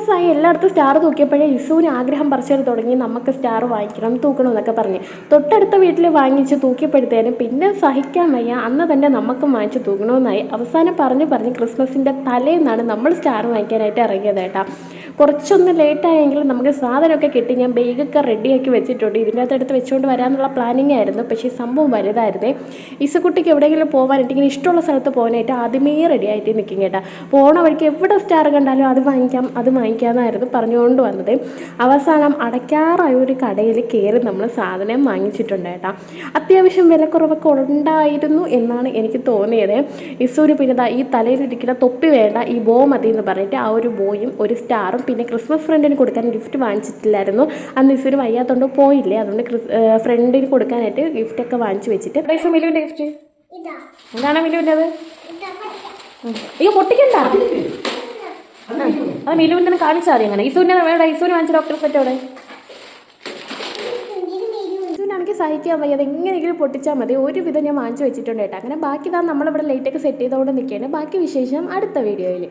ദിവസമായി എല്ലായിടത്തും സ്റ്റാർ തൂക്കിയപ്പോഴേ ഇസുവിന് ആഗ്രഹം പറിച്ചത് തുടങ്ങി, നമുക്ക് സ്റ്റാർ വാങ്ങിക്കണം തൂക്കണം എന്നൊക്കെ പറഞ്ഞ്. തൊട്ടടുത്ത വീട്ടിൽ വാങ്ങിച്ച് തൂക്കിയപ്പോഴത്തേനും പിന്നെ സഹിക്കാൻ വയ്യ, അന്ന് തന്നെ നമുക്കും വാങ്ങിച്ച് തൂക്കണമെന്നായി. അവസാനം പറഞ്ഞ് ക്രിസ്മസിൻ്റെ തലേന്നാണ് നമ്മൾ സ്റ്റാർ വാങ്ങിക്കാനായിട്ട് ഇറങ്ങിയത് കേട്ടോ. കുറച്ചൊന്ന് ലേറ്റായെങ്കിലും നമുക്ക് സാധനമൊക്കെ കിട്ടി. ഞാൻ ബേഗൊക്കെ റെഡിയാക്കി വെച്ചിട്ടുണ്ട്. ഇതിൻ്റെ അകത്ത് വെച്ചുകൊണ്ട് വരാമെന്നുള്ള പ്ലാനിങ് ആയിരുന്നു. പക്ഷേ സംഭവം വലുതായിരുന്നേ. ഇസുക്കുട്ടിക്ക് എവിടെയെങ്കിലും പോകാനായിട്ട്, ഇങ്ങനെ ഇഷ്ടമുള്ള സ്ഥലത്ത് പോകാനായിട്ട് ആദ്യമേ റെഡി ആയിട്ട് നിൽക്കും കേട്ടോ. പോണ വഴിക്ക് എവിടെ സ്റ്റാർ കണ്ടാലും അത് വാങ്ങിക്കാമെന്നായിരുന്നു പറഞ്ഞുകൊണ്ട് വന്നത്. അവസാനം അടയ്ക്കാറായ ഒരു കടയിൽ കയറി നമ്മൾ സാധനം വാങ്ങിച്ചിട്ടുണ്ട് കേട്ടോ. അത്യാവശ്യം വിലക്കുറവൊക്കെ ഉണ്ടായിരുന്നു എന്നാണ് എനിക്ക് തോന്നിയത്. ഇസൂര് പിന്നെ ഈ തലയിലിരിക്കുന്ന തൊപ്പി വേണ്ട, ഈ ബോ മതി എന്ന് പറഞ്ഞിട്ട് ആ ഒരു ബോയും ഒരു സ്റ്റാറും പിന്നെ ക്രിസ്മസ് ഫ്രണ്ടിന് കൊടുക്കാൻ ഗിഫ്റ്റ് വാങ്ങിച്ചിട്ടില്ലായിരുന്നു. അന്ന് ഇസൂര് വയ്യാത്തോണ്ട് പോയില്ലേ, അതുകൊണ്ട് ഫ്രണ്ടിന് കൊടുക്കാനായിട്ട് ഗിഫ്റ്റൊക്കെ വാങ്ങിച്ചു വെച്ചിട്ട്. മിലുവിൻ്റെ ഗിഫ്റ്റ് എന്താണ് മിലുവിൻ്റെ? അത് അയ്യോ പൊട്ടിക്കണ്ട, അത് മിലുവിൻ്റെ കാണിച്ചാൽ മതി. അങ്ങനെ ഇസൂരിനെ വേണ്ട, ഇസൂര് വാങ്ങിച്ച ഡോക്ടർ സെറ്റ് അവിടെ. ഇസൂനാണെങ്കിൽ സഹിക്കാൻ വയ്യ, അത് എങ്ങനെയെങ്കിലും പൊട്ടിച്ചാൽ മതി. ഒരുവിധം ഞാൻ വാങ്ങിച്ചു വെച്ചിട്ടുണ്ട് കേട്ടോ. അങ്ങനെ ബാക്കി നമ്മളിവിടെ ലൈറ്റൊക്കെ സെറ്റ് ചെയ്തുകൊണ്ട് നിൽക്കുകയാണ്. ബാക്കി വിശേഷം അടുത്ത വീഡിയോയിൽ.